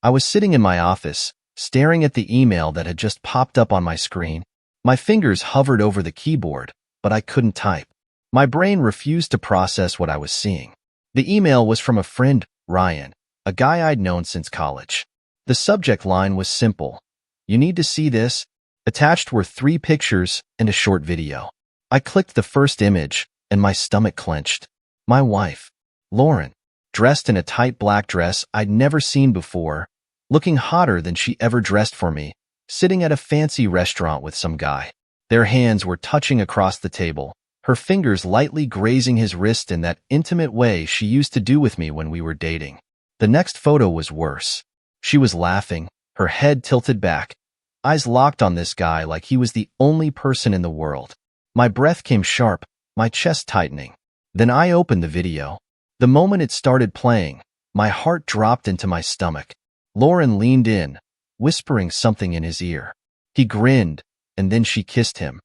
I was sitting in my office, staring at the email that had just popped up on my screen. My fingers hovered over the keyboard, but I couldn't type. My brain refused to process what I was seeing. The email was from a friend, Ryan, a guy I'd known since college. The subject line was simple. "You need to see this." Attached were 3 pictures and a short video. I clicked the first image, and my stomach clenched. My wife, Lauren, dressed in a tight black dress I'd never seen before, looking hotter than she ever dressed for me, sitting at a fancy restaurant with some guy. Their hands were touching across the table, her fingers lightly grazing his wrist in that intimate way she used to do with me when we were dating. The next photo was worse. She was laughing, her head tilted back, eyes locked on this guy like he was the only person in the world. My breath came sharp, my chest tightening. Then I opened the video. The moment it started playing, my heart dropped into my stomach. Lauren leaned in, whispering something in his ear. He grinned, and then she kissed him.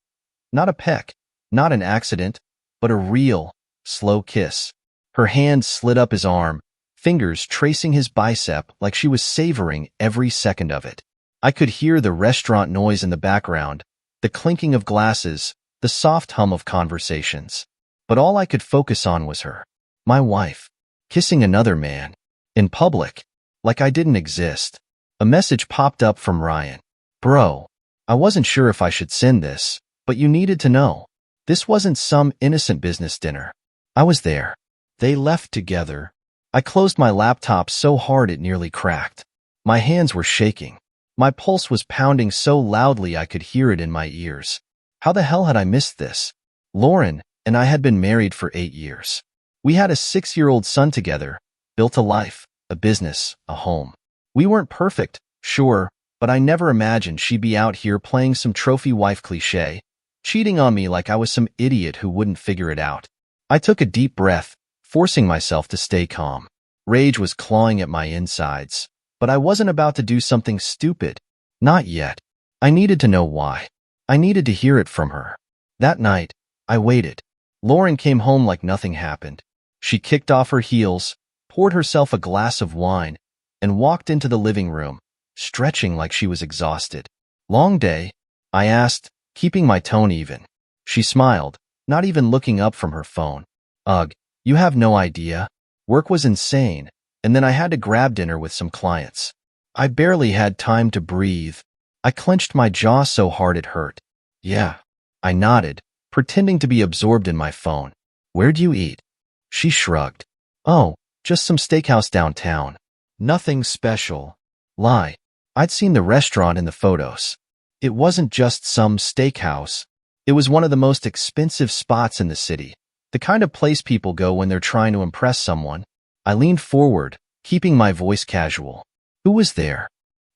Not a peck, not an accident, but a real, slow kiss. Her hand slid up his arm, fingers tracing his bicep like she was savoring every second of it. I could hear the restaurant noise in the background, the clinking of glasses, the soft hum of conversations. But all I could focus on was her, my wife, kissing another man, in public, like I didn't exist. A message popped up from Ryan. "Bro, I wasn't sure if I should send this, but you needed to know. This wasn't some innocent business dinner. I was there." They left together. I closed my laptop so hard it nearly cracked. My hands were shaking. My pulse was pounding so loudly I could hear it in my ears. How the hell had I missed this? Lauren and I had been married for 8 years. We had a 6-year-old son together, built a life, a business, a home. We weren't perfect, sure, but I never imagined she'd be out here playing some trophy wife cliché, cheating on me like I was some idiot who wouldn't figure it out. I took a deep breath, forcing myself to stay calm. Rage was clawing at my insides, but I wasn't about to do something stupid. Not yet. I needed to know why. I needed to hear it from her. That night, I waited. Lauren came home like nothing happened. She kicked off her heels, poured herself a glass of wine, and walked into the living room, stretching like she was exhausted. "Long day?" I asked, keeping my tone even. She smiled, not even looking up from her phone. "Ugh, you have no idea. Work was insane, and then I had to grab dinner with some clients. I barely had time to breathe." I clenched my jaw so hard it hurt. "Yeah." I nodded, pretending to be absorbed in my phone. "Where'd you eat?" She shrugged. "Oh, just some steakhouse downtown. Nothing special." Lie. I'd seen the restaurant in the photos. It wasn't just some steakhouse. It was one of the most expensive spots in the city, the kind of place people go when they're trying to impress someone. I leaned forward, keeping my voice casual. "Who was there?"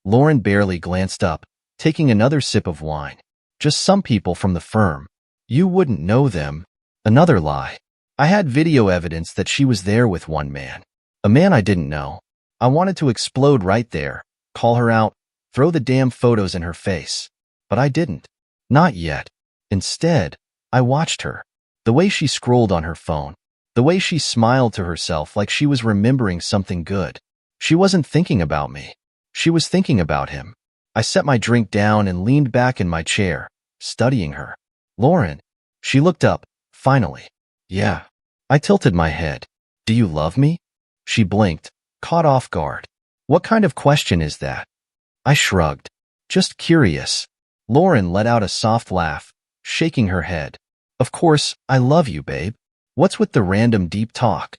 Lauren barely glanced up, taking another sip of wine. "Just some people from the firm. You wouldn't know them." Another lie. I had video evidence that she was there with one man. A man I didn't know. I wanted to explode right there, call her out, throw the damn photos in her face. But I didn't. Not yet. Instead, I watched her. The way she scrolled on her phone. The way she smiled to herself like she was remembering something good. She wasn't thinking about me. She was thinking about him. I set my drink down and leaned back in my chair, studying her. "Lauren." She looked up, finally. "Yeah." I tilted my head. "Do you love me?" She blinked, caught off guard. "What kind of question is that?" I shrugged. "Just curious." Lauren let out a soft laugh, shaking her head. "Of course, I love you, babe. What's with the random deep talk?"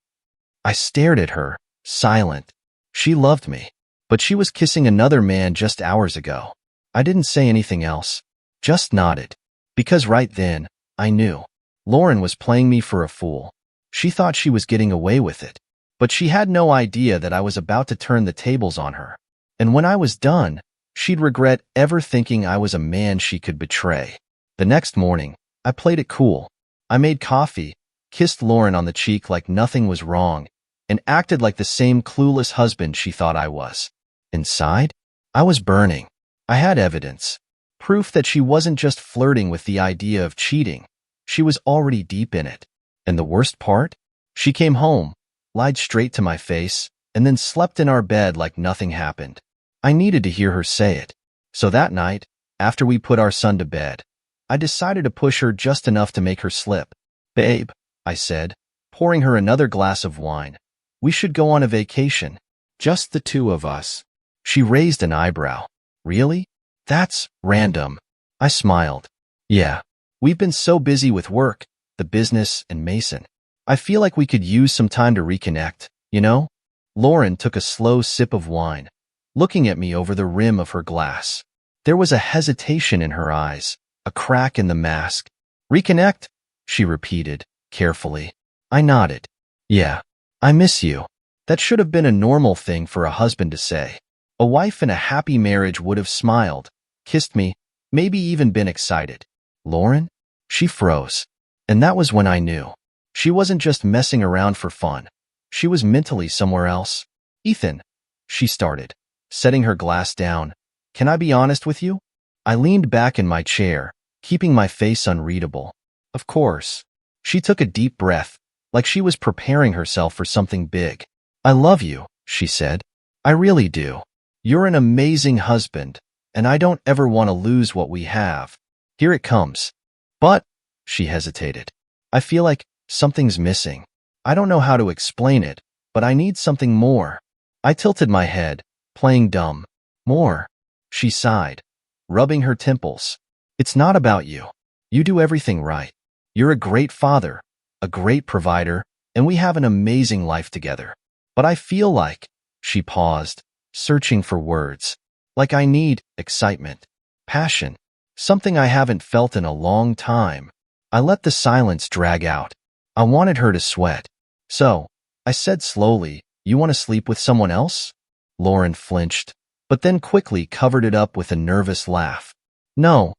I stared at her, silent. She loved me, but she was kissing another man just hours ago. I didn't say anything else, just nodded. Because right then, I knew. Lauren was playing me for a fool. She thought she was getting away with it. But she had no idea that I was about to turn the tables on her. And when I was done, she'd regret ever thinking I was a man she could betray. The next morning, I played it cool. I made coffee, kissed Lauren on the cheek like nothing was wrong, and acted like the same clueless husband she thought I was. Inside, I was burning. I had evidence. Proof that she wasn't just flirting with the idea of cheating. She was already deep in it. And the worst part? She came home, lied straight to my face, and then slept in our bed like nothing happened. I needed to hear her say it. So that night, after we put our son to bed, I decided to push her just enough to make her slip. Babe, I said, pouring her another glass of wine. We should go on a vacation. Just the two of us. She raised an eyebrow. Really? That's random. I smiled. Yeah. We've been so busy with work, the business, and Mason. I feel like we could use some time to reconnect, you know? Lauren took a slow sip of wine, looking at me over the rim of her glass. There was a hesitation in her eyes, a crack in the mask. Reconnect? She repeated, carefully. I nodded. Yeah. I miss you. That should have been a normal thing for a husband to say. A wife in a happy marriage would have smiled, kissed me, maybe even been excited. Lauren? She froze. And that was when I knew. She wasn't just messing around for fun. She was mentally somewhere else. Ethan, she started, setting her glass down. Can I be honest with you? I leaned back in my chair, keeping my face unreadable. Of course. She took a deep breath, like she was preparing herself for something big. I love you, she said. I really do. You're an amazing husband, and I don't ever want to lose what we have. Here it comes. But, she hesitated. I feel like something's missing. I don't know how to explain it, but I need something more. I tilted my head, playing dumb. More. She sighed, rubbing her temples. It's not about you. You do everything right. You're a great father, a great provider, and we have an amazing life together. But I feel like, she paused, searching for words, like I need excitement, passion, something I haven't felt in a long time. I let the silence drag out. I wanted her to sweat. So, I said slowly, you want to sleep with someone else? Lauren flinched, but then quickly covered it up with a nervous laugh. No,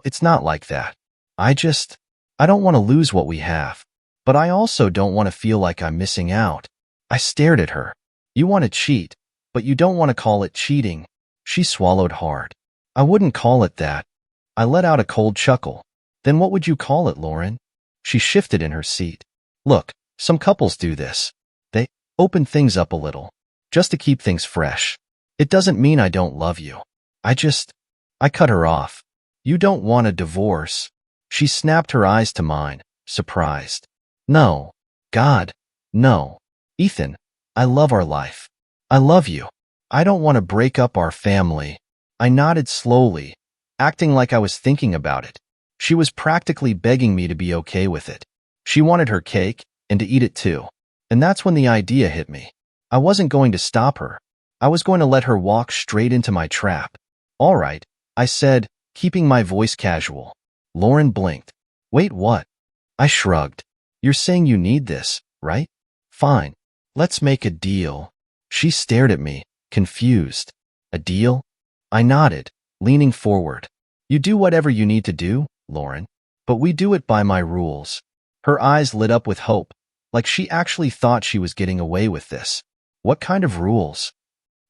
it's not like that. I don't want to lose what we have. But I also don't want to feel like I'm missing out. I stared at her. You want to cheat, but you don't want to call it cheating. She swallowed hard. I wouldn't call it that. I let out a cold chuckle. Then what would you call it, Lauren? She shifted in her seat. Look, some couples do this. They open things up a little, just to keep things fresh. It doesn't mean I don't love you. I cut her off. You don't want a divorce. She snapped her eyes to mine, surprised. No. God, no. Ethan, I love our life. I love you. I don't want to break up our family. I nodded slowly, acting like I was thinking about it. She was practically begging me to be okay with it. She wanted her cake, and to eat it too. And that's when the idea hit me. I wasn't going to stop her. I was going to let her walk straight into my trap. All right, I said, keeping my voice casual. Lauren blinked. Wait, what? I shrugged. You're saying you need this, right? Fine. Let's make a deal. She stared at me, confused. A deal? I nodded, leaning forward. You do whatever you need to do, Lauren. But we do it by my rules. Her eyes lit up with hope, like she actually thought she was getting away with this. What kind of rules?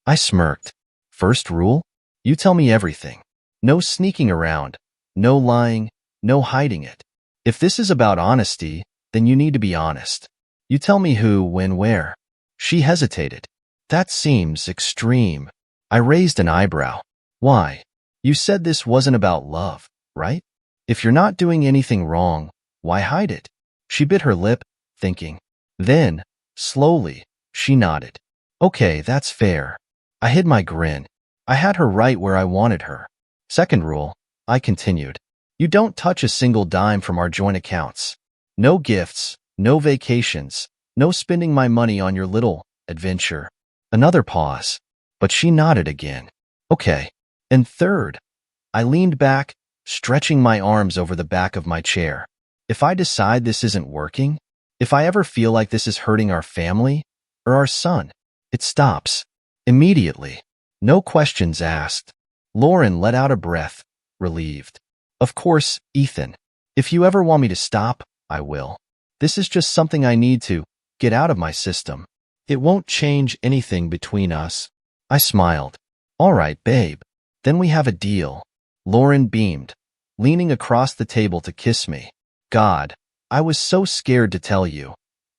I smirked. First rule? You tell me everything. No sneaking around. No lying. No hiding it. If this is about honesty, then you need to be honest. You tell me who, when, where. She hesitated. That seems extreme. I raised an eyebrow. Why? You said this wasn't about love, right? If you're not doing anything wrong, why hide it? She bit her lip, thinking. Then, slowly, she nodded. Okay, that's fair. I hid my grin. I had her right where I wanted her. Second rule, I continued. You don't touch a single dime from our joint accounts. No gifts, no vacations, no spending my money on your little adventure. Another pause, but she nodded again. Okay. And third, I leaned back, stretching my arms over the back of my chair. If I decide this isn't working, if I ever feel like this is hurting our family or our son, it stops. Immediately. No questions asked. Lauren let out a breath, relieved. Of course, Ethan. If you ever want me to stop, I will. This is just something I need to get out of my system. It won't change anything between us. I smiled. All right, babe. Then we have a deal. Lauren beamed, leaning across the table to kiss me. God, I was so scared to tell you.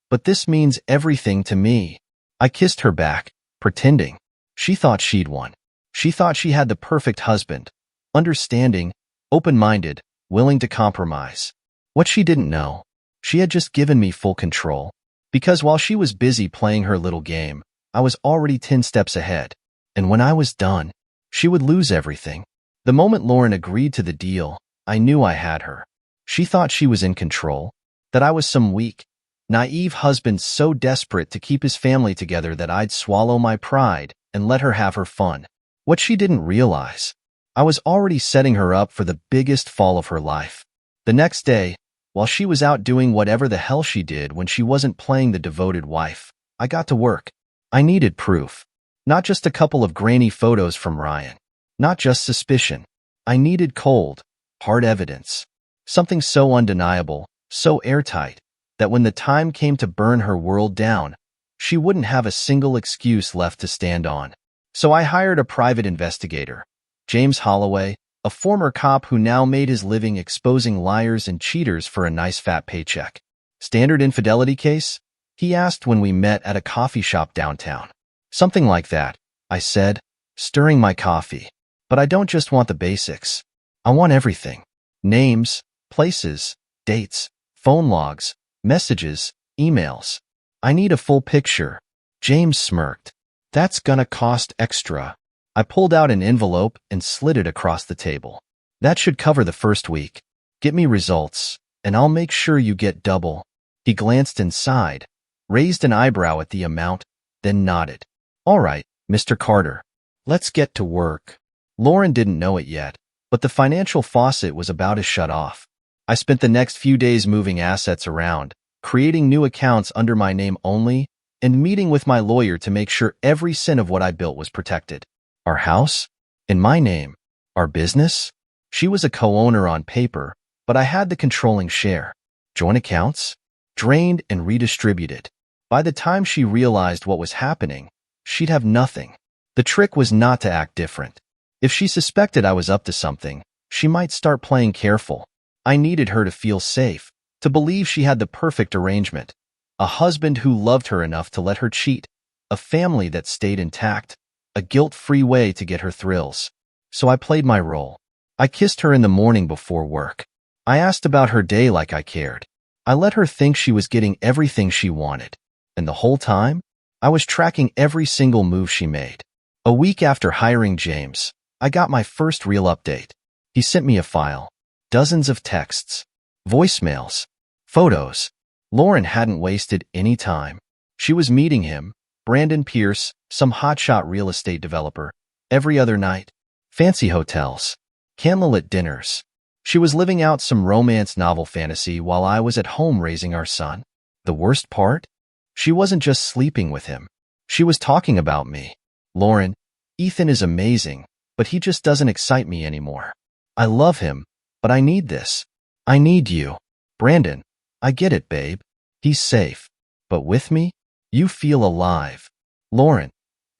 But this means everything to me. I kissed her back, pretending. She thought she'd won. She thought she had the perfect husband, understanding, open-minded, willing to compromise. What she didn't know, she had just given me full control. Because while she was busy playing her little game, I was already 10 steps ahead. And when I was done, she would lose everything. The moment Lauren agreed to the deal, I knew I had her. She thought she was in control, that I was some weak, naive husband so desperate to keep his family together that I'd swallow my pride and let her have her fun. What she didn't realize, I was already setting her up for the biggest fall of her life. The next day, while she was out doing whatever the hell she did when she wasn't playing the devoted wife, I got to work. I needed proof. Not just a couple of grainy photos from Ryan. Not just suspicion. I needed cold, hard evidence. Something so undeniable, so airtight, that when the time came to burn her world down, she wouldn't have a single excuse left to stand on. So I hired a private investigator, James Holloway, a former cop who now made his living exposing liars and cheaters for a nice fat paycheck. Standard infidelity case? He asked when we met at a coffee shop downtown. Something like that, I said, stirring my coffee. But I don't just want the basics. I want everything. Names, places, dates, phone logs, messages, emails. I need a full picture. James smirked. That's gonna cost extra. I pulled out an envelope and slid it across the table. That should cover the first week. Get me results, and I'll make sure you get double. He glanced inside, raised an eyebrow at the amount, then nodded. All right, Mr. Carter. Let's get to work. Lauren didn't know it yet, but the financial faucet was about to shut off. I spent the next few days moving assets around, creating new accounts under my name only, and meeting with my lawyer to make sure every cent of what I built was protected. Our house? In my name. Our business? She was a co-owner on paper, but I had the controlling share. Joint accounts? Drained and redistributed. By the time she realized what was happening, she'd have nothing. The trick was not to act different. If she suspected I was up to something, she might start playing careful. I needed her to feel safe, to believe she had the perfect arrangement. A husband who loved her enough to let her cheat. A family that stayed intact. A guilt-free way to get her thrills. So I played my role. I kissed her in the morning before work. I asked about her day like I cared. I let her think she was getting everything she wanted. And the whole time, I was tracking every single move she made. A week after hiring James, I got my first real update. He sent me a file. Dozens of texts. Voicemails. Photos. Lauren hadn't wasted any time. She was meeting him, Brandon Pierce, some hotshot real estate developer, every other night. Fancy hotels. Candlelit dinners. She was living out some romance novel fantasy while I was at home raising our son. The worst part? She wasn't just sleeping with him. She was talking about me. Lauren, Ethan is amazing, but he just doesn't excite me anymore. I love him, but I need this. I need you. Brandon, I get it, babe. He's safe. But with me, you feel alive. Lauren,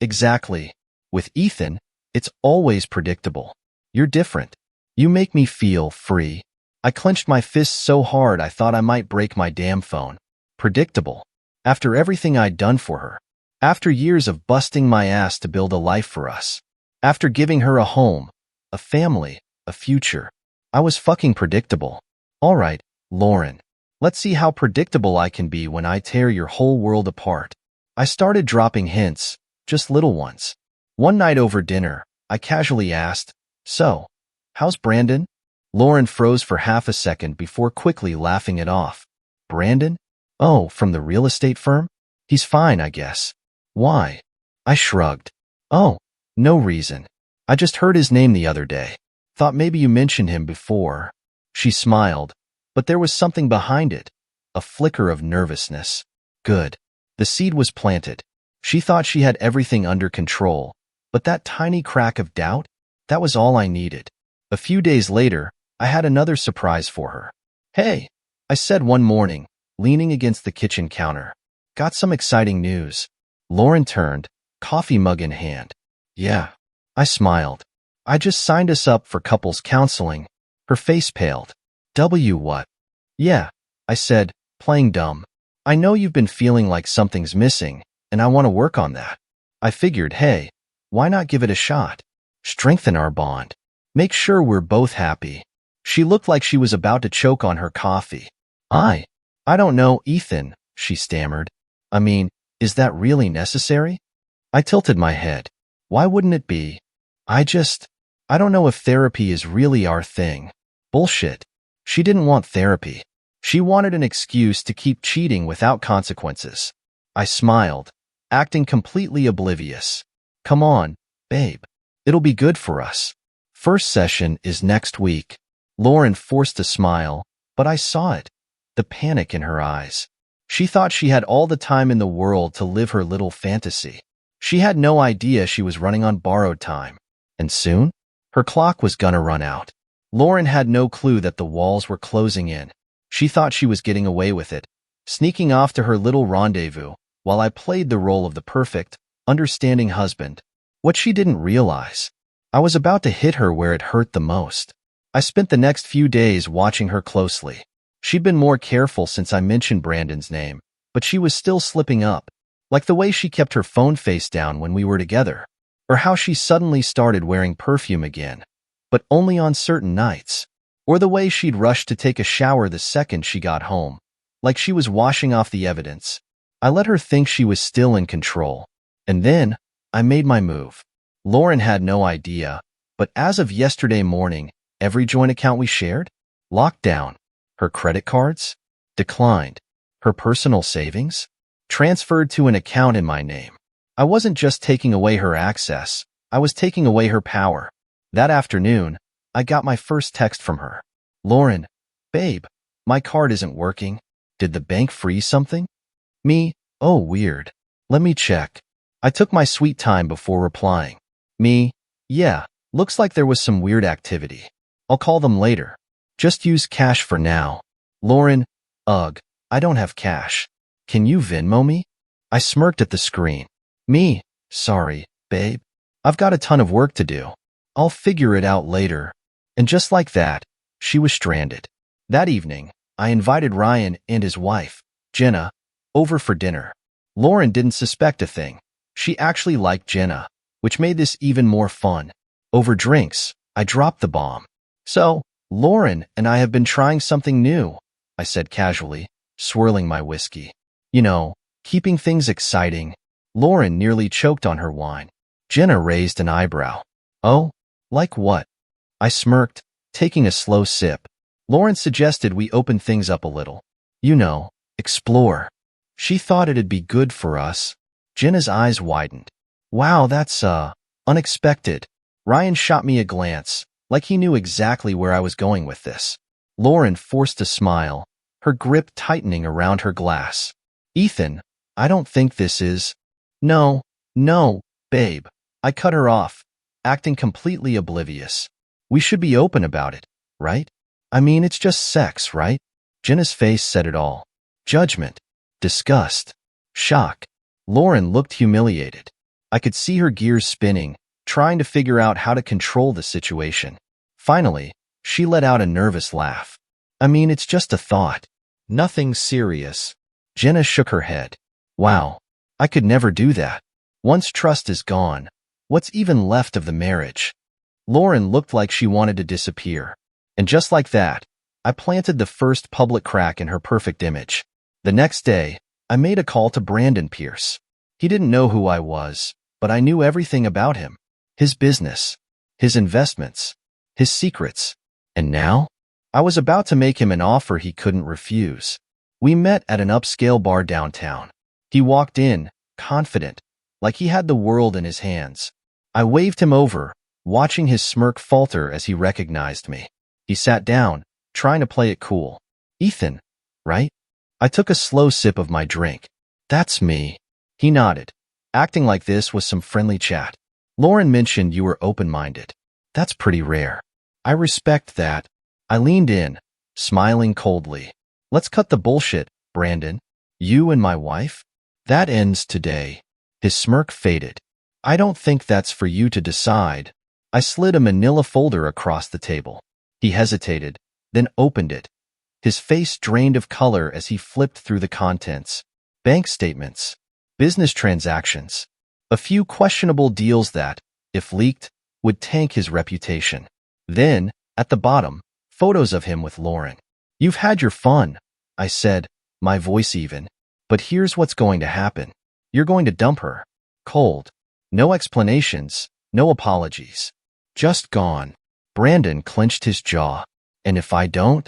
exactly. With Ethan, it's always predictable. You're different. You make me feel free. I clenched my fists so hard I thought I might break my damn phone. Predictable. After everything I'd done for her. After years of busting my ass to build a life for us. After giving her a home, a family, a future. I was fucking predictable. All right, Lauren. Let's see how predictable I can be when I tear your whole world apart. I started dropping hints, just little ones. One night over dinner, I casually asked, "So, how's Brandon?" Lauren froze for half a second before quickly laughing it off. Brandon? Oh, from the real estate firm? He's fine, I guess. Why? I shrugged. Oh, no reason. I just heard his name the other day. Thought maybe you mentioned him before. She smiled, but there was something behind it. A flicker of nervousness. Good. The seed was planted. She thought she had everything under control, but that tiny crack of doubt, that was all I needed. A few days later, I had another surprise for her. Hey, I said one morning, leaning against the kitchen counter. Got some exciting news. Lauren turned, coffee mug in hand. Yeah. I smiled. I just signed us up for couples counseling. Her face paled. What? Yeah, I said, playing dumb. I know you've been feeling like something's missing, and I want to work on that. I figured, hey, why not give it a shot? strengthen our bond, make sure we're both happy. She looked like she was about to choke on her coffee. I don't know, Ethan, she stammered. I mean, is that really necessary? I tilted my head. Why wouldn't it be? I don't know if therapy is really our thing. Bullshit. She didn't want therapy. She wanted an excuse to keep cheating without consequences. I smiled, acting completely oblivious. Come on, babe. It'll be good for us. First session is next week. Lauren forced a smile, but I saw it. The panic in her eyes. She thought she had all the time in the world to live her little fantasy. She had no idea she was running on borrowed time. And soon, her clock was gonna run out. Lauren had no clue that the walls were closing in. She thought she was getting away with it, sneaking off to her little rendezvous, while I played the role of the perfect, understanding husband. What she didn't realize, I was about to hit her where it hurt the most. I spent the next few days watching her closely. She'd been more careful since I mentioned Brandon's name, but she was still slipping up, like the way she kept her phone face down when we were together, or how she suddenly started wearing perfume again, but only on certain nights, or the way she'd rush to take a shower the second she got home, like she was washing off the evidence. I let her think she was still in control, and then I made my move. Lauren had no idea, but as of yesterday morning, every joint account we shared, locked down. Her credit cards, declined. Her personal savings, transferred to an account in my name. I wasn't just taking away her access, I was taking away her power. That afternoon, I got my first text from her. Lauren, babe, my card isn't working. Did the bank freeze something? Me, oh weird. Let me check. I took my sweet time before replying. Me, yeah, looks like there was some weird activity. I'll call them later. Just use cash for now. Lauren, ugh, I don't have cash. Can you Venmo me? I smirked at the screen. Me, sorry, babe. I've got a ton of work to do. I'll figure it out later. And just like that, she was stranded. That evening, I invited Ryan and his wife, Jenna, over for dinner. Lauren didn't suspect a thing. She actually liked Jenna, which made this even more fun. Over drinks, I dropped the bomb. So, Lauren and I have been trying something new, I said casually, swirling my whiskey. You know, keeping things exciting. Lauren nearly choked on her wine. Jenna raised an eyebrow. Oh, like what? I smirked, taking a slow sip. Lauren suggested we open things up a little. You know, explore. She thought it'd be good for us. Jenna's eyes widened. Wow, that's, unexpected. Ryan shot me a glance, like he knew exactly where I was going with this. Lauren forced a smile, her grip tightening around her glass. Ethan, I don't think this is… No, babe. I cut her off, acting completely oblivious. We should be open about it, right? I mean, it's just sex, right? Jenna's face said it all. Judgment, disgust, shock. Lauren looked humiliated. I could see her gears spinning, trying to figure out how to control the situation. Finally, she let out a nervous laugh. I mean, it's just a thought. Nothing serious. Jenna shook her head. Wow, I could never do that. Once trust is gone, what's even left of the marriage? Lauren looked like she wanted to disappear. And just like that, I planted the first public crack in her perfect image. The next day, I made a call to Brandon Pierce. He didn't know who I was, but I knew everything about him. His business, his investments, his secrets. And now, I was about to make him an offer he couldn't refuse. We met at an upscale bar downtown. He walked in, confident, like he had the world in his hands. I waved him over, watching his smirk falter as he recognized me. He sat down, trying to play it cool. Ethan, right? I took a slow sip of my drink. That's me. He nodded, acting like this was some friendly chat. Lauren mentioned you were open-minded. That's pretty rare. I respect that. I leaned in, smiling coldly. Let's cut the bullshit, Brandon. You and my wife? That ends today. His smirk faded. I don't think that's for you to decide. I slid a manila folder across the table. He hesitated, then opened it. His face drained of color as he flipped through the contents. Bank statements, business transactions, a few questionable deals that, if leaked, would tank his reputation. Then, at the bottom, photos of him with Lauren. You've had your fun, I said, my voice even. But here's what's going to happen. You're going to dump her. Cold. No explanations, no apologies. Just gone. Brandon clenched his jaw. And if I don't?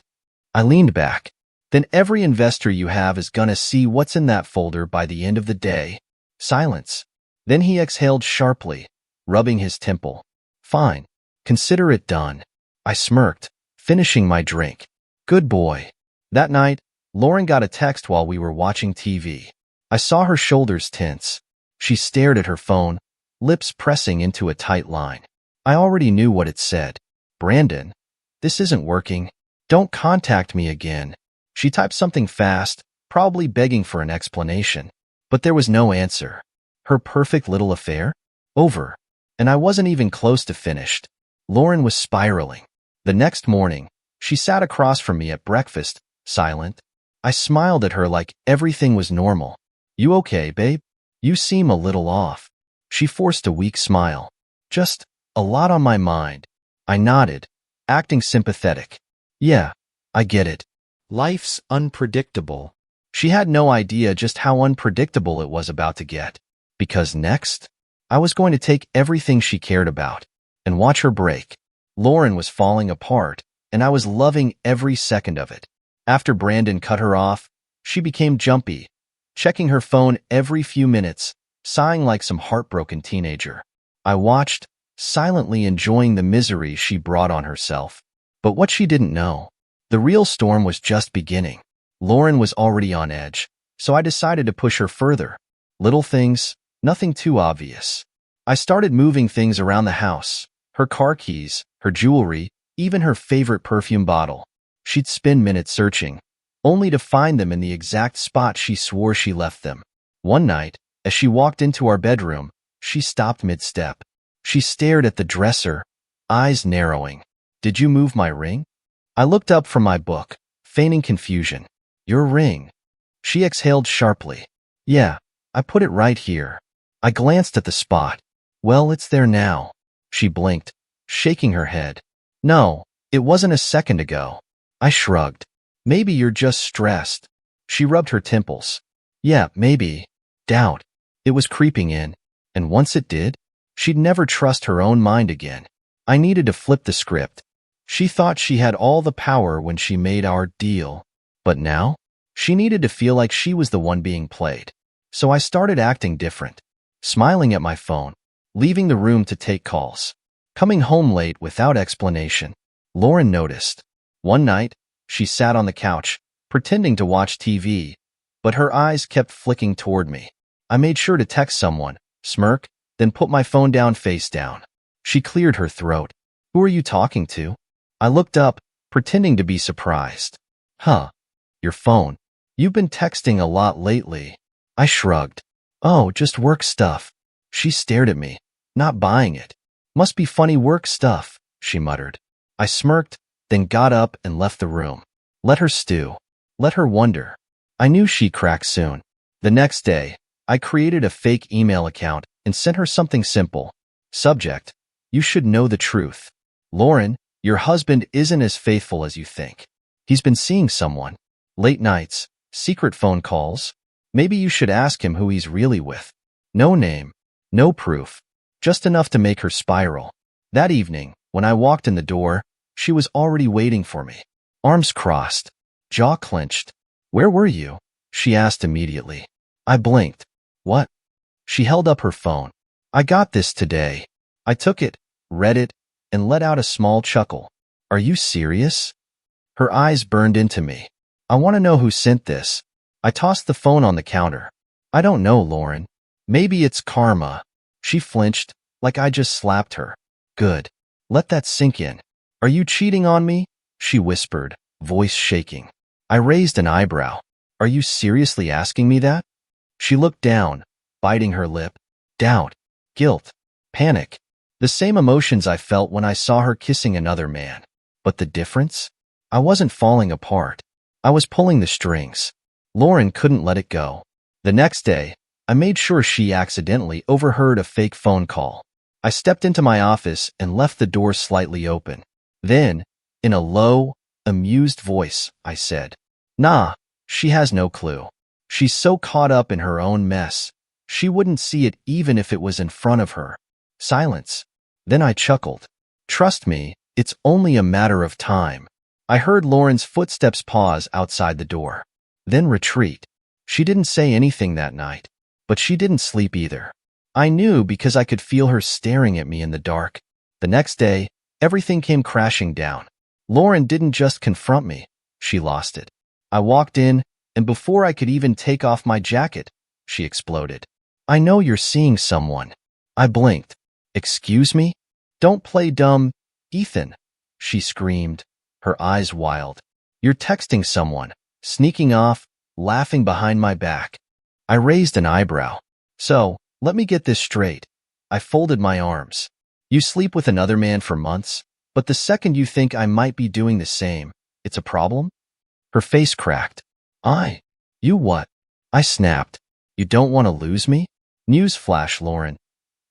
I leaned back. Then every investor you have is gonna see what's in that folder by the end of the day. Silence. Then he exhaled sharply, rubbing his temple. Fine. Consider it done. I smirked, finishing my drink. Good boy. That night, Lauren got a text while we were watching TV. I saw her shoulders tense. She stared at her phone, lips pressing into a tight line. I already knew what it said. Brandon, this isn't working. Don't contact me again. She typed something fast, probably begging for an explanation. But there was no answer. Her perfect little affair? Over. And I wasn't even close to finished. Lauren was spiraling. The next morning, she sat across from me at breakfast, silent. I smiled at her like everything was normal. You okay, babe? You seem a little off. She forced a weak smile. Just a lot on my mind. I nodded, acting sympathetic. Yeah, I get it. Life's unpredictable. She had no idea just how unpredictable it was about to get. Because next, I was going to take everything she cared about and watch her break. Lauren was falling apart, and I was loving every second of it. After Brandon cut her off, she became jumpy, checking her phone every few minutes, sighing like some heartbroken teenager. I watched, silently enjoying the misery she brought on herself. But what she didn't know, the real storm was just beginning. Lauren was already on edge, so I decided to push her further. Little things, nothing too obvious. I started moving things around the house, her car keys, her jewelry, even her favorite perfume bottle. She'd spend minutes searching, only to find them in the exact spot she swore she left them. One night, as she walked into our bedroom, she stopped mid-step. She stared at the dresser, eyes narrowing. Did you move my ring? I looked up from my book, feigning confusion. Your ring. She exhaled sharply. Yeah, I put it right here. I glanced at the spot. Well, it's there now. She blinked, shaking her head. No, it wasn't a second ago. I shrugged. Maybe you're just stressed. She rubbed her temples. Yeah, maybe. Doubt. It was creeping in, and once it did, she'd never trust her own mind again. I needed to flip the script. She thought she had all the power when she made our deal. But now, she needed to feel like she was the one being played. So I started acting different, smiling at my phone, leaving the room to take calls. Coming home late without explanation. Lauren noticed. One night, she sat on the couch, pretending to watch TV, but her eyes kept flicking toward me. I made sure to text someone, smirk, then put my phone down face down. She cleared her throat. Who are you talking to? I looked up, pretending to be surprised. Huh. Your phone. You've been texting a lot lately. I shrugged. Oh, just work stuff. She stared at me, not buying it. Must be funny work stuff, she muttered. I smirked, then got up and left the room. Let her stew. Let her wonder. I knew she'd crack soon. The next day, I created a fake email account and sent her something simple. Subject: You should know the truth. Lauren, your husband isn't as faithful as you think. He's been seeing someone. Late nights, secret phone calls. Maybe you should ask him who he's really with. No name, no proof, just enough to make her spiral. That evening, when I walked in the door, she was already waiting for me. Arms crossed, jaw clenched. Where were you? She asked immediately. I blinked. What? She held up her phone. I got this today. I took it, read it, and let out a small chuckle. Are you serious? Her eyes burned into me. I want to know who sent this. I tossed the phone on the counter. I don't know, Lauren. Maybe it's karma. She flinched, like I just slapped her. Good. Let that sink in. Are you cheating on me? She whispered, voice shaking. I raised an eyebrow. Are you seriously asking me that? She looked down, biting her lip. Doubt, guilt, panic. The same emotions I felt when I saw her kissing another man. But the difference? I wasn't falling apart. I was pulling the strings. Lauren couldn't let it go. The next day, I made sure she accidentally overheard a fake phone call. I stepped into my office and left the door slightly open. Then, in a low, amused voice, I said, "Nah, she has no clue. She's so caught up in her own mess. She wouldn't see it even if it was in front of her." Silence. Then I chuckled. "Trust me, it's only a matter of time." I heard Lauren's footsteps pause outside the door, then retreat. She didn't say anything that night, but she didn't sleep either. I knew because I could feel her staring at me in the dark. The next day, everything came crashing down. Lauren didn't just confront me, she lost it. I walked in, and before I could even take off my jacket, she exploded. "I know you're seeing someone." I blinked. "Excuse me? Don't play dumb, Ethan," she screamed, her eyes wild. "You're texting someone, sneaking off, laughing behind my back." I raised an eyebrow. "So, let me get this straight." I folded my arms. "You sleep with another man for months, but the second you think I might be doing the same, it's a problem?" Her face cracked. You what?" I snapped. "You don't want to lose me?" "Newsflash, Lauren.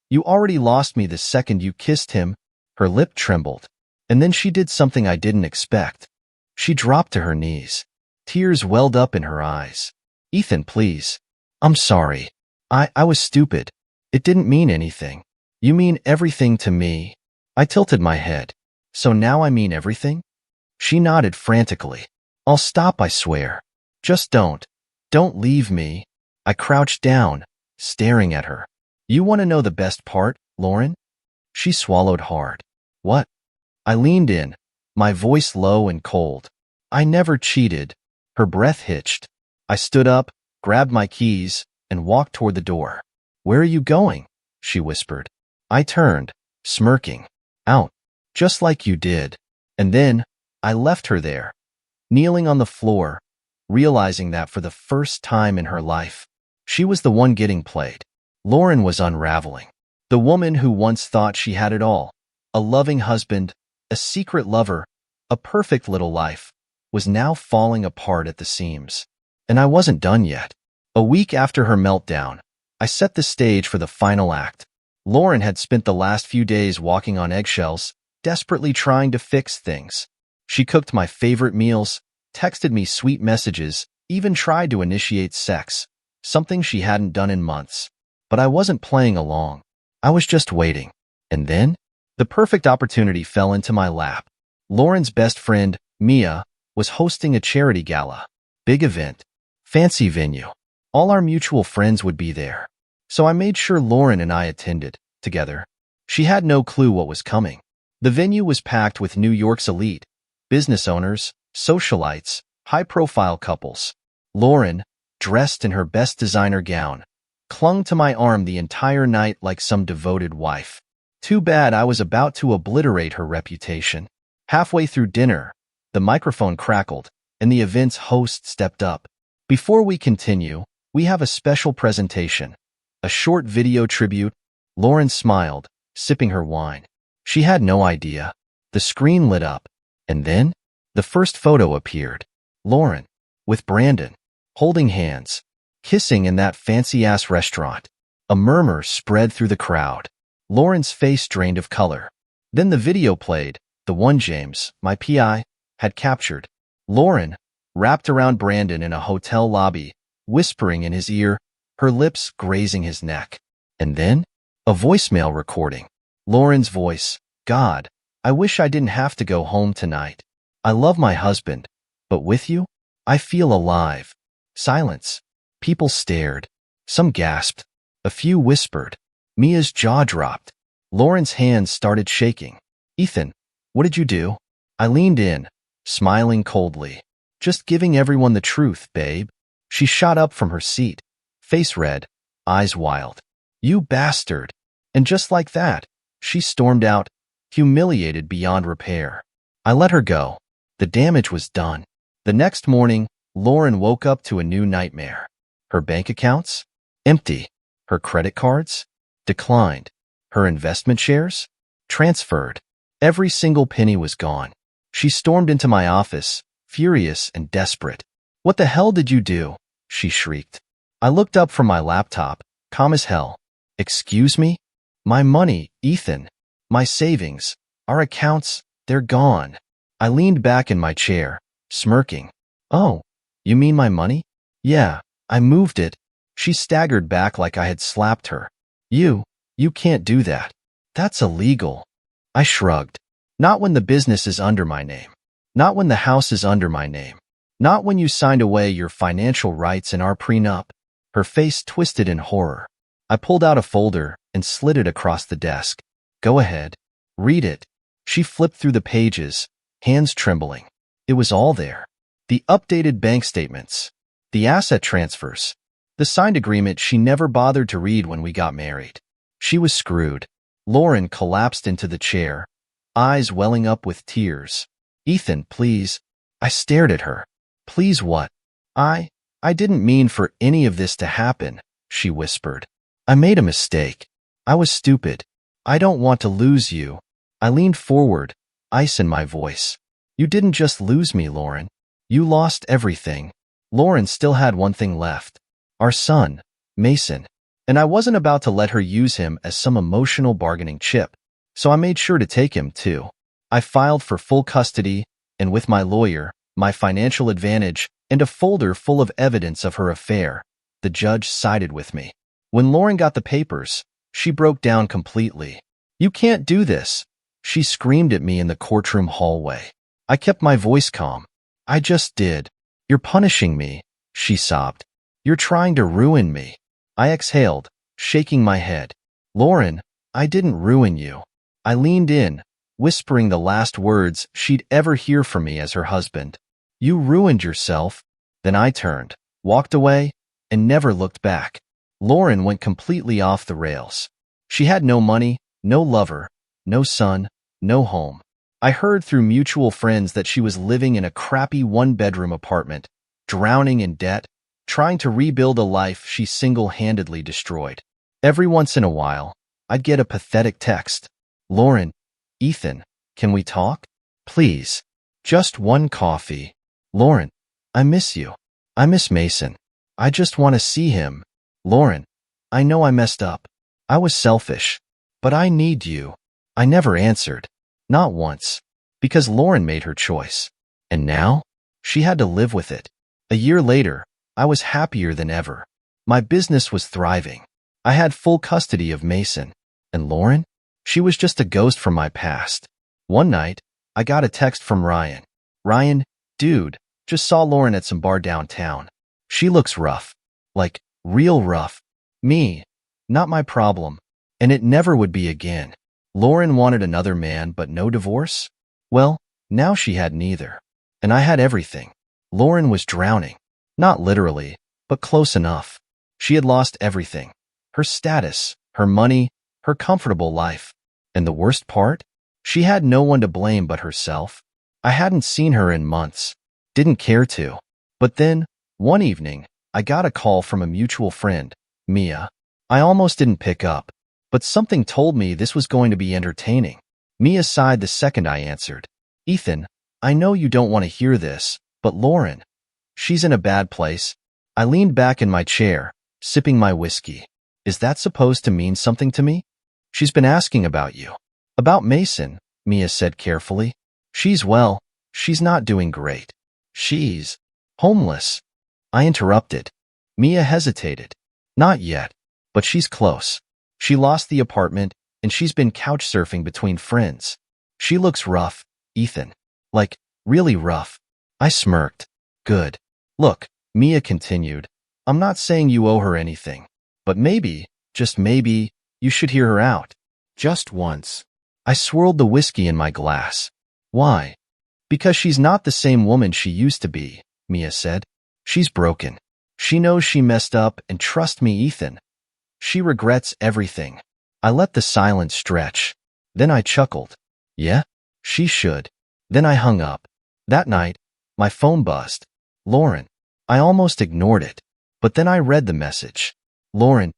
You already lost me the second you kissed him." Her lip trembled. And then she did something I didn't expect. She dropped to her knees. Tears welled up in her eyes. "Ethan, please. I'm sorry. I was stupid. It didn't mean anything." "You mean everything to me." I tilted my head. "So now I mean everything?" She nodded frantically. "I'll stop, I swear. Just don't leave me." I crouched down, staring at her. "You want to know the best part, Lauren?" She swallowed hard. "What?" I leaned in, my voice low and cold. "I never cheated." Her breath hitched. I stood up, grabbed my keys, and walked toward the door. "Where are you going?" she whispered. I turned, smirking. "Out. Just like you did." And then, I left her there, kneeling on the floor, realizing that for the first time in her life, she was the one getting played. Lauren was unraveling. The woman who once thought she had it all, a loving husband, a secret lover, a perfect little life, was now falling apart at the seams. And I wasn't done yet. A week after her meltdown, I set the stage for the final act. Lauren had spent the last few days walking on eggshells, desperately trying to fix things. She cooked my favorite meals, texted me sweet messages, even tried to initiate sex, something she hadn't done in months. But I wasn't playing along. I was just waiting. And then, the perfect opportunity fell into my lap. Lauren's best friend, Mia, was hosting a charity gala. Big event. Fancy venue. All our mutual friends would be there. So I made sure Lauren and I attended, together. She had no clue what was coming. The venue was packed with New York's elite, business owners, socialites, high-profile couples. Lauren, dressed in her best designer gown, clung to my arm the entire night like some devoted wife. Too bad I was about to obliterate her reputation. Halfway through dinner, the microphone crackled, and the event's host stepped up. "Before we continue, we have a special presentation. A short video tribute." Lauren smiled, sipping her wine. She had no idea. The screen lit up, and then the first photo appeared. Lauren, with Brandon, holding hands, kissing in that fancy-ass restaurant. A murmur spread through the crowd. Lauren's face drained of color. Then the video played, the one James, my PI, had captured. Lauren, wrapped around Brandon in a hotel lobby, whispering in his ear, her lips grazing his neck. And then, a voicemail recording. Lauren's voice. "God, I wish I didn't have to go home tonight. I love my husband, but with you, I feel alive." Silence. People stared. Some gasped. A few whispered. Mia's jaw dropped. Lauren's hands started shaking. "Ethan, what did you do?" I leaned in, smiling coldly. "Just giving everyone the truth, babe." She shot up from her seat, face red, eyes wild. "You bastard." And just like that, she stormed out, humiliated beyond repair. I let her go. The damage was done. The next morning, Lauren woke up to a new nightmare. Her bank accounts? Empty. Her credit cards? Declined. Her investment shares? Transferred. Every single penny was gone. She stormed into my office, furious and desperate. "What the hell did you do?" she shrieked. I looked up from my laptop, calm as hell. "Excuse me?" My money, Ethan. My savings. Our accounts, they're gone. I leaned back in my chair, smirking. Oh, you mean my money? Yeah, I moved it. She staggered back like I had slapped her. You can't do that. That's illegal. I shrugged. Not when the business is under my name. Not when the house is under my name. Not when you signed away your financial rights in our prenup. Her face twisted in horror. I pulled out a folder and slid it across the desk. Go ahead. Read it. She flipped through the pages, hands trembling. It was all there. The updated bank statements. The asset transfers. The signed agreement she never bothered to read when we got married. She was screwed. Lauren collapsed into the chair, eyes welling up with tears. Ethan, please. I stared at her. Please what? I didn't mean for any of this to happen, she whispered. I made a mistake. I was stupid. I don't want to lose you. I leaned forward, ice in my voice. You didn't just lose me, Lauren. You lost everything. Lauren still had one thing left. Our son, Mason. And I wasn't about to let her use him as some emotional bargaining chip, so I made sure to take him too. I filed for full custody, and with my lawyer, my financial advantage, and a folder full of evidence of her affair, the judge sided with me. When Lauren got the papers, she broke down completely. You can't do this, she screamed at me in the courtroom hallway. I kept my voice calm. I just did. You're punishing me, she sobbed. You're trying to ruin me. I exhaled, shaking my head. Lauren, I didn't ruin you. I leaned in, whispering the last words she'd ever hear from me as her husband. You ruined yourself. Then I turned, walked away, and never looked back. Lauren went completely off the rails. She had no money, no lover, no son, no home. I heard through mutual friends that she was living in a crappy one-bedroom apartment, drowning in debt, trying to rebuild a life she single-handedly destroyed. Every once in a while, I'd get a pathetic text. Lauren, Ethan, can we talk? Please. Just one coffee. Lauren, I miss you. I miss Mason. I just want to see him. Lauren, I know I messed up. I was selfish. But I need you. I never answered. Not once. Because Lauren made her choice. And now? She had to live with it. A year later, I was happier than ever. My business was thriving. I had full custody of Mason. And Lauren? She was just a ghost from my past. One night, I got a text from Ryan. Ryan, dude, just saw Lauren at some bar downtown. She looks rough. Like, real rough. Me. Not my problem. And it never would be again. Lauren wanted another man but no divorce? Well, now she had neither. And I had everything. Lauren was drowning. Not literally, but close enough. She had lost everything. Her status, her money, her comfortable life. And the worst part? She had no one to blame but herself. I hadn't seen her in months. Didn't care to. But then, one evening, I got a call from a mutual friend, Mia. I almost didn't pick up, but something told me this was going to be entertaining. Mia sighed the second I answered. Ethan, I know you don't want to hear this, but Lauren, she's in a bad place. I leaned back in my chair, sipping my whiskey. Is that supposed to mean something to me? She's been asking about you. About Mason, Mia said carefully. She's not doing great. She's homeless. I interrupted. Mia hesitated. Not yet, but she's close. She lost the apartment, and she's been couch surfing between friends. She looks rough, Ethan. Like, really rough. I smirked. Good. Look, Mia continued, I'm not saying you owe her anything, but maybe, just maybe, you should hear her out. Just once. I swirled the whiskey in my glass. Why? Because she's not the same woman she used to be, Mia said. She's broken. She knows she messed up, and trust me, Ethan. She regrets everything. I let the silence stretch. Then I chuckled. Yeah, she should. Then I hung up. That night, my phone buzzed. Lauren. I almost ignored it. But then I read the message. Lauren,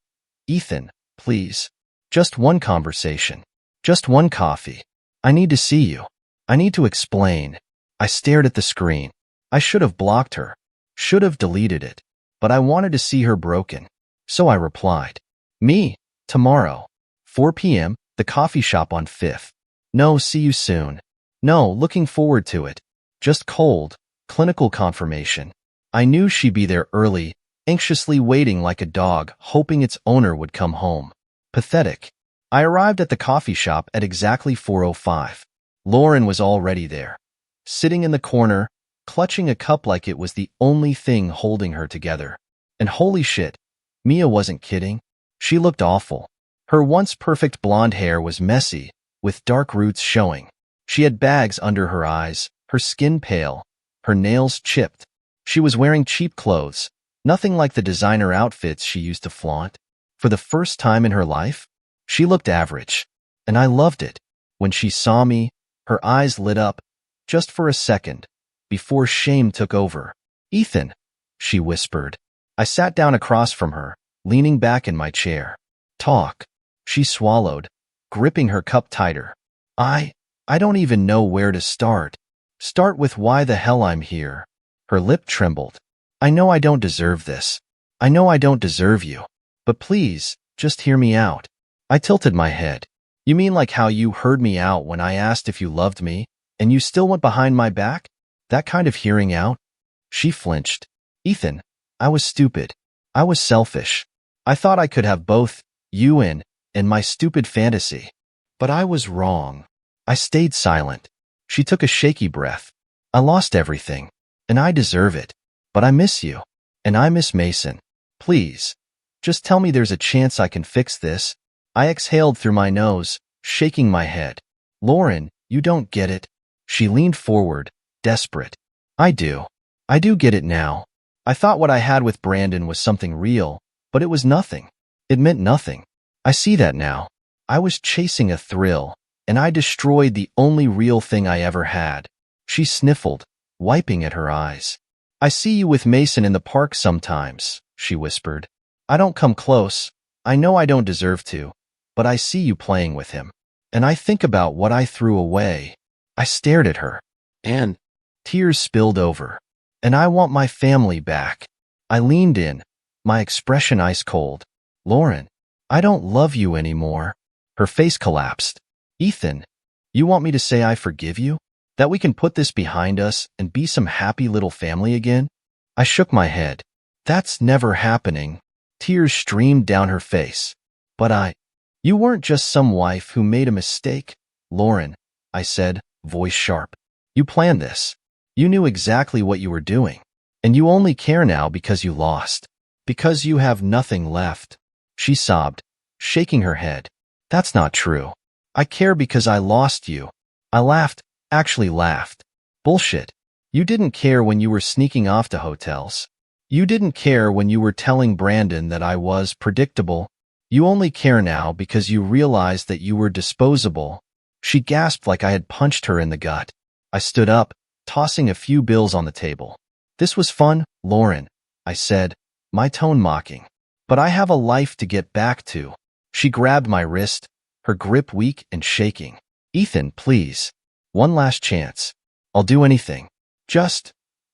Ethan, please. Just one conversation. Just one coffee. I need to see you. I need to explain. I stared at the screen. I should have blocked her. Should have deleted it. But I wanted to see her broken. So I replied. Me, tomorrow. 4 p.m., the coffee shop on 5th. No, see you soon. No, looking forward to it. Just cold, clinical confirmation. I knew she'd be there early, anxiously waiting like a dog, hoping its owner would come home. Pathetic. I arrived at the coffee shop at exactly 4:05. Lauren was already there, sitting in the corner, clutching a cup like it was the only thing holding her together. And holy shit, Mia wasn't kidding. She looked awful. Her once perfect blonde hair was messy, with dark roots showing. She had bags under her eyes, her skin pale, her nails chipped. She was wearing cheap clothes, nothing like the designer outfits she used to flaunt. For the first time in her life, she looked average, and I loved it. When she saw me, her eyes lit up, just for a second, before shame took over. "Ethan," she whispered. I sat down across from her, leaning back in my chair. "Talk." She swallowed, gripping her cup tighter. I don't even know where to start. Start with why the hell I'm here." Her lip trembled. "I know I don't deserve this. I know I don't deserve you. But please, just hear me out." I tilted my head. "You mean like how you heard me out when I asked if you loved me, and you still went behind my back? That kind of hearing out?" She flinched. "Ethan, I was stupid. I was selfish. I thought I could have both, you and my stupid fantasy. But I was wrong." I stayed silent. She took a shaky breath. "I lost everything, and I deserve it. But I miss you, and I miss Mason. Please, just tell me there's a chance I can fix this." I exhaled through my nose, shaking my head. "Lauren, you don't get it." She leaned forward, desperate. I do get it now. I thought what I had with Brandon was something real, but it was nothing. It meant nothing. I see that now. I was chasing a thrill, and I destroyed the only real thing I ever had." She sniffled, wiping at her eyes. "I see you with Mason in the park sometimes," she whispered. "I don't come close. I know I don't deserve to, but I see you playing with him. And I think about what I threw away." I stared at her, and tears spilled over. "And I want my family back." I leaned in, my expression ice cold. "Lauren, I don't love you anymore." Her face collapsed. "Ethan, you want me to say I forgive you? That we can put this behind us and be some happy little family again?" I shook my head. "That's never happening." Tears streamed down her face. "But you weren't just some wife who made a mistake, Lauren," I said, voice sharp. "You planned this. You knew exactly what you were doing. And you only care now because you lost. Because you have nothing left." She sobbed, shaking her head. "That's not true. I care because I lost you." I laughed, actually laughed. "Bullshit. You didn't care when you were sneaking off to hotels. You didn't care when you were telling Brandon that I was predictable. You only care now because you realized that you were disposable." She gasped like I had punched her in the gut. I stood up, tossing a few bills on the table. "This was fun, Lauren," I said, my tone mocking. "But I have a life to get back to." She grabbed my wrist, her grip weak and shaking. "Ethan, please. One last chance. I'll do anything. Just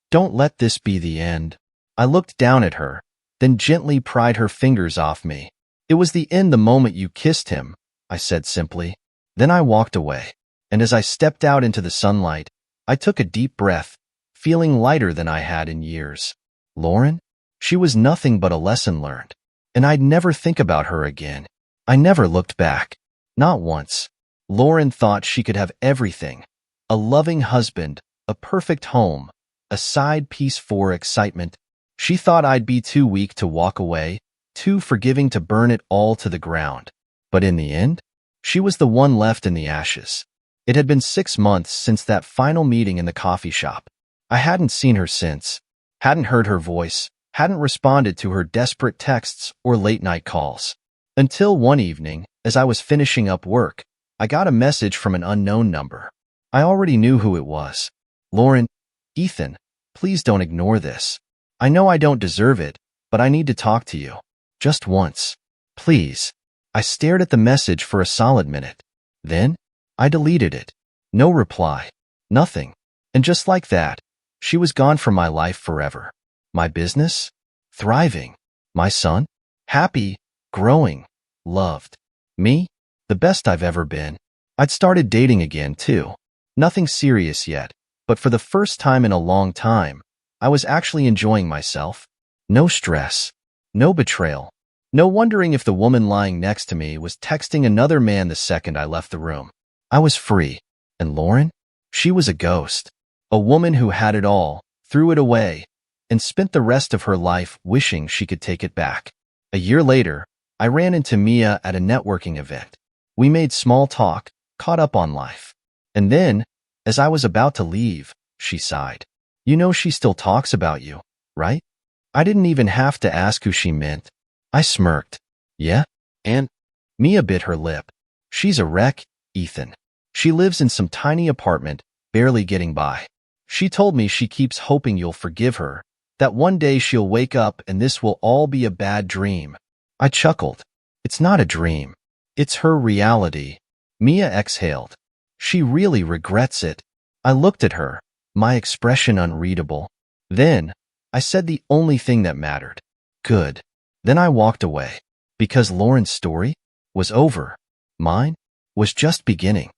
don't let this be the end." I looked down at her, then gently pried her fingers off me. "It was the end the moment you kissed him," I said simply. Then I walked away, and as I stepped out into the sunlight, I took a deep breath, feeling lighter than I had in years. Lauren? She was nothing but a lesson learned, and I'd never think about her again. I never looked back. Not once. Lauren thought she could have everything. A loving husband, a perfect home, a side piece for excitement. She thought I'd be too weak to walk away, too forgiving to burn it all to the ground. But in the end, she was the one left in the ashes. It had been 6 months since that final meeting in the coffee shop. I hadn't seen her since, hadn't heard her voice, hadn't responded to her desperate texts or late-night calls. Until one evening, as I was finishing up work, I got a message from an unknown number. I already knew who it was. "Lauren, Ethan, please don't ignore this. I know I don't deserve it, but I need to talk to you. Just once. Please." I stared at the message for a solid minute. Then, I deleted it. No reply. Nothing. And just like that, she was gone from my life forever. My business? Thriving. My son? Happy, growing, loved. Me? The best I've ever been. I'd started dating again, too. Nothing serious yet, but for the first time in a long time, I was actually enjoying myself. No stress. No betrayal. No wondering if the woman lying next to me was texting another man the second I left the room. I was free. And Lauren? She was a ghost. A woman who had it all, threw it away, and spent the rest of her life wishing she could take it back. A year later, I ran into Mia at a networking event. We made small talk, caught up on life. And then, as I was about to leave, she sighed. You know she still talks about you, right? I didn't even have to ask who she meant. I smirked. Yeah? And? Mia bit her lip. She's a wreck, Ethan. She lives in some tiny apartment, barely getting by. She told me she keeps hoping you'll forgive her, that one day she'll wake up and this will all be a bad dream. I chuckled. It's not a dream. It's her reality. Mia exhaled. She really regrets it. I looked at her, my expression unreadable. Then, I said the only thing that mattered. Good. Then I walked away. Because Lauren's story was over. Mine was just beginning.